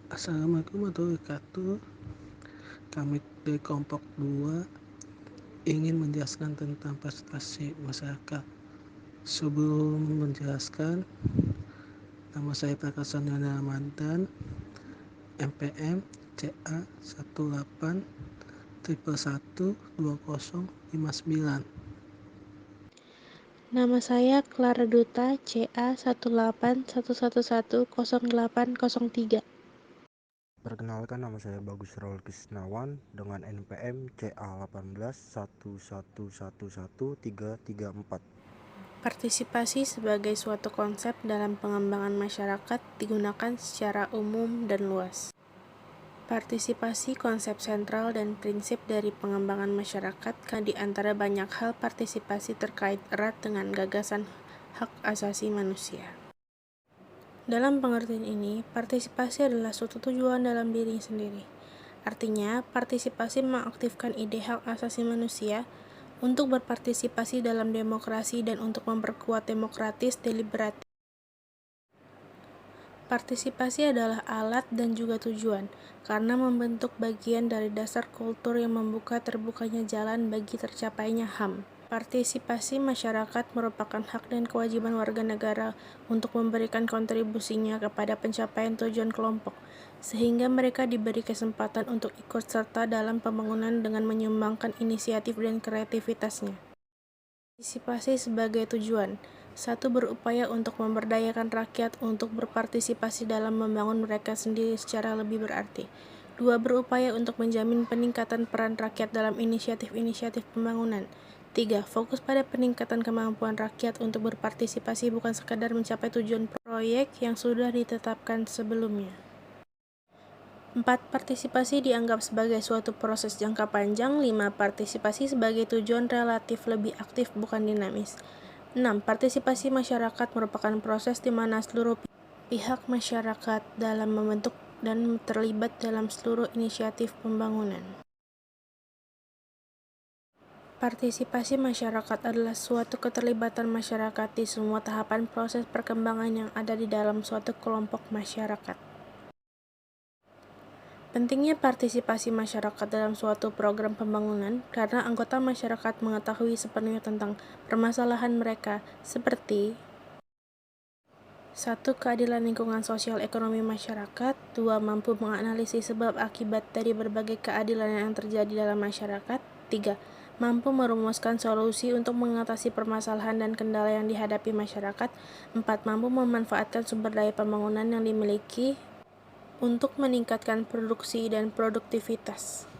Assalamualaikum warahmatullahi wabarakatuh. Kami dari kelompok 2 ingin menjelaskan tentang partisipasi masyarakat. Sebelum menjelaskan, nama saya Prakasa Nana Ramadan, MPM CA 1811112059. Nama saya Clara Duta, CA 181110803. Perkenalkan, nama saya Bagus Raul Kisnawan dengan NPM CA 1811111334. Partisipasi sebagai suatu konsep dalam pengembangan masyarakat digunakan secara umum dan luas. Partisipasi konsep sentral dan prinsip dari pengembangan masyarakat, karena di antara banyak hal partisipasi terkait erat dengan gagasan hak asasi manusia. Dalam pengertian ini, partisipasi adalah suatu tujuan dalam diri sendiri. Artinya, partisipasi mengaktifkan ide hak asasi manusia untuk berpartisipasi dalam demokrasi dan untuk memperkuat demokratis deliberatif. Partisipasi adalah alat dan juga tujuan, karena membentuk bagian dari dasar kultur yang membuka terbukanya jalan bagi tercapainya HAM. Partisipasi masyarakat merupakan hak dan kewajiban warga negara untuk memberikan kontribusinya kepada pencapaian tujuan kelompok, sehingga mereka diberi kesempatan untuk ikut serta dalam pembangunan dengan menyumbangkan inisiatif dan kreativitasnya. Partisipasi sebagai tujuan. 1. Berupaya untuk memberdayakan rakyat untuk berpartisipasi dalam membangun mereka sendiri secara lebih berarti. 2. Berupaya untuk menjamin peningkatan peran rakyat dalam inisiatif-inisiatif pembangunan. 3. Fokus pada peningkatan kemampuan rakyat untuk berpartisipasi bukan sekadar mencapai tujuan proyek yang sudah ditetapkan sebelumnya. 4. Partisipasi dianggap sebagai suatu proses jangka panjang. 5. Partisipasi sebagai tujuan relatif lebih aktif bukan dinamis. 6. Partisipasi masyarakat merupakan proses di mana seluruh pihak masyarakat dalam membentuk dan terlibat dalam seluruh inisiatif pembangunan. Partisipasi masyarakat adalah suatu keterlibatan masyarakat di semua tahapan proses perkembangan yang ada di dalam suatu kelompok masyarakat. Pentingnya partisipasi masyarakat dalam suatu program pembangunan karena anggota masyarakat mengetahui sepenuhnya tentang permasalahan mereka seperti 1. Keadilan lingkungan sosial ekonomi masyarakat. 2. Mampu menganalisis sebab akibat dari berbagai keadilan yang terjadi dalam masyarakat. 3. Mampu merumuskan solusi untuk mengatasi permasalahan dan kendala yang dihadapi masyarakat. 4. Mampu memanfaatkan sumber daya pembangunan yang dimiliki untuk meningkatkan produksi dan produktivitas.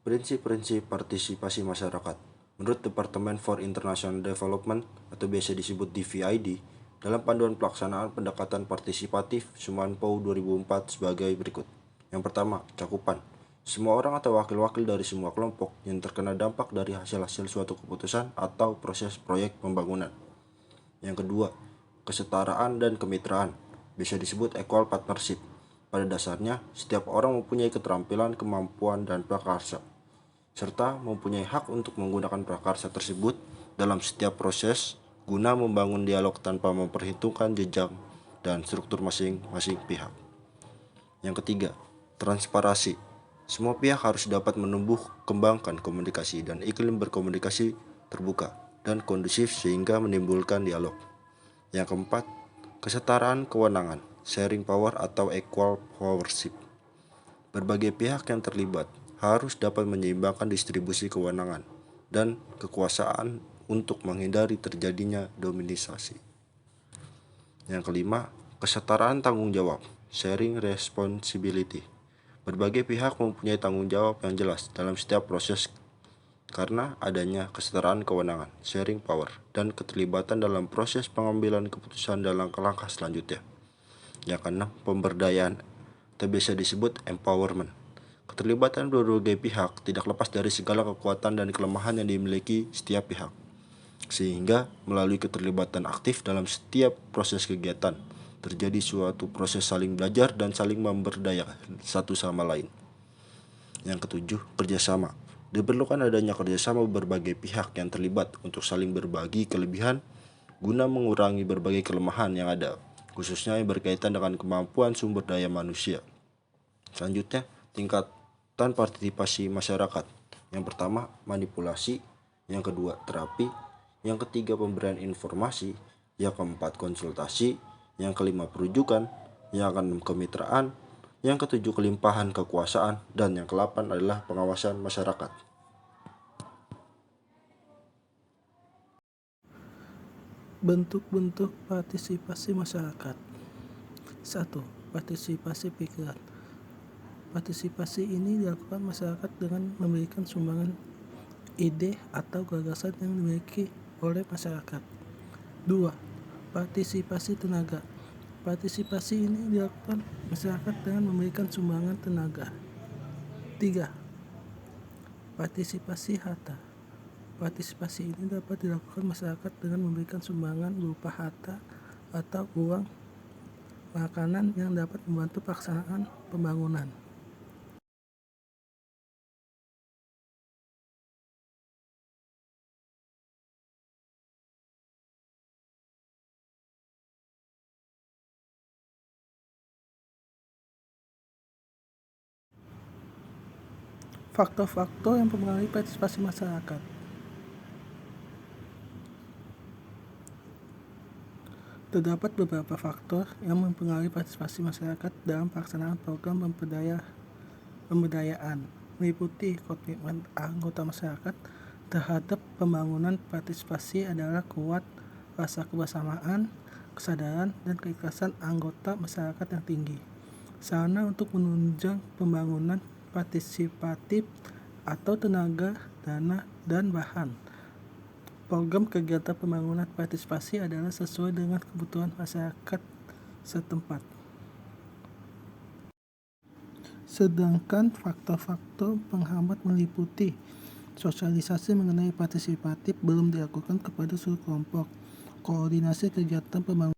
Prinsip-prinsip partisipasi masyarakat. Menurut Departemen for International Development atau biasa disebut DFID, dalam panduan pelaksanaan pendekatan partisipatif Sumanpo 2004 sebagai berikut. Yang pertama, cakupan. Semua orang atau wakil-wakil dari semua kelompok yang terkena dampak dari hasil-hasil suatu keputusan atau proses proyek pembangunan. Yang kedua, kesetaraan dan kemitraan, bisa disebut equal partnership. Pada dasarnya, setiap orang mempunyai keterampilan, kemampuan, dan prakarsa, serta mempunyai hak untuk menggunakan prakarsa tersebut dalam setiap proses guna membangun dialog tanpa memperhitungkan jejak dan struktur masing-masing pihak. Yang ketiga, transparansi. Semua pihak harus dapat menumbuh kembangkan komunikasi dan iklim berkomunikasi terbuka dan kondusif sehingga menimbulkan dialog. Yang keempat, kesetaraan kewenangan, sharing power atau equal powership. Berbagai pihak yang terlibat harus dapat menyeimbangkan distribusi kewenangan dan kekuasaan untuk menghindari terjadinya dominasi. Yang kelima, kesetaraan tanggung jawab, sharing responsibility. Berbagai pihak mempunyai tanggung jawab yang jelas dalam setiap proses karena adanya kesetaraan kewenangan, sharing power, dan keterlibatan dalam proses pengambilan keputusan dalam langkah selanjutnya. Yang keenam, pemberdayaan atau biasa disebut empowerment. Keterlibatan berbagai pihak tidak lepas dari segala kekuatan dan kelemahan yang dimiliki setiap pihak, sehingga melalui keterlibatan aktif dalam setiap proses kegiatan, terjadi suatu proses saling belajar dan saling memberdayakan satu sama lain. Yang ketujuh, kerjasama. Diperlukan adanya kerjasama berbagai pihak yang terlibat untuk saling berbagi kelebihan guna mengurangi berbagai kelemahan yang ada khususnya yang berkaitan dengan kemampuan sumber daya manusia. Selanjutnya, tingkatan partisipasi masyarakat. Yang pertama, manipulasi. Yang kedua, terapi. Yang ketiga, pemberian informasi. Yang keempat, konsultasi. Yang kelima, perujukan. Yang keenam, kemitraan. Yang ketujuh, kelimpahan kekuasaan. Dan yang ke-8 adalah pengawasan masyarakat. Bentuk-bentuk partisipasi masyarakat. 1. Partisipasi pikiran. Partisipasi ini dilakukan masyarakat dengan memberikan sumbangan ide atau gagasan yang dimiliki oleh masyarakat. 2. Partisipasi tenaga. Partisipasi ini dilakukan masyarakat dengan memberikan sumbangan tenaga. 3. Partisipasi harta. Partisipasi ini dapat dilakukan masyarakat dengan memberikan sumbangan berupa harta atau uang makanan yang dapat membantu pelaksanaan pembangunan. Faktor-faktor yang mempengaruhi partisipasi masyarakat. Terdapat beberapa faktor yang mempengaruhi partisipasi masyarakat dalam pelaksanaan program pemberdayaan, meliputi komitmen anggota masyarakat terhadap pembangunan. Partisipasi adalah kuat rasa kebersamaan, kesadaran, dan keikhlasan anggota masyarakat yang tinggi. Sarana untuk menunjang pembangunan partisipatif atau tenaga, dana, dan bahan. Program kegiatan pembangunan partisipasi adalah sesuai dengan kebutuhan masyarakat setempat. Sedangkan faktor-faktor penghambat meliputi sosialisasi mengenai partisipatif belum dilakukan kepada seluruh kelompok, koordinasi kegiatan pembangunan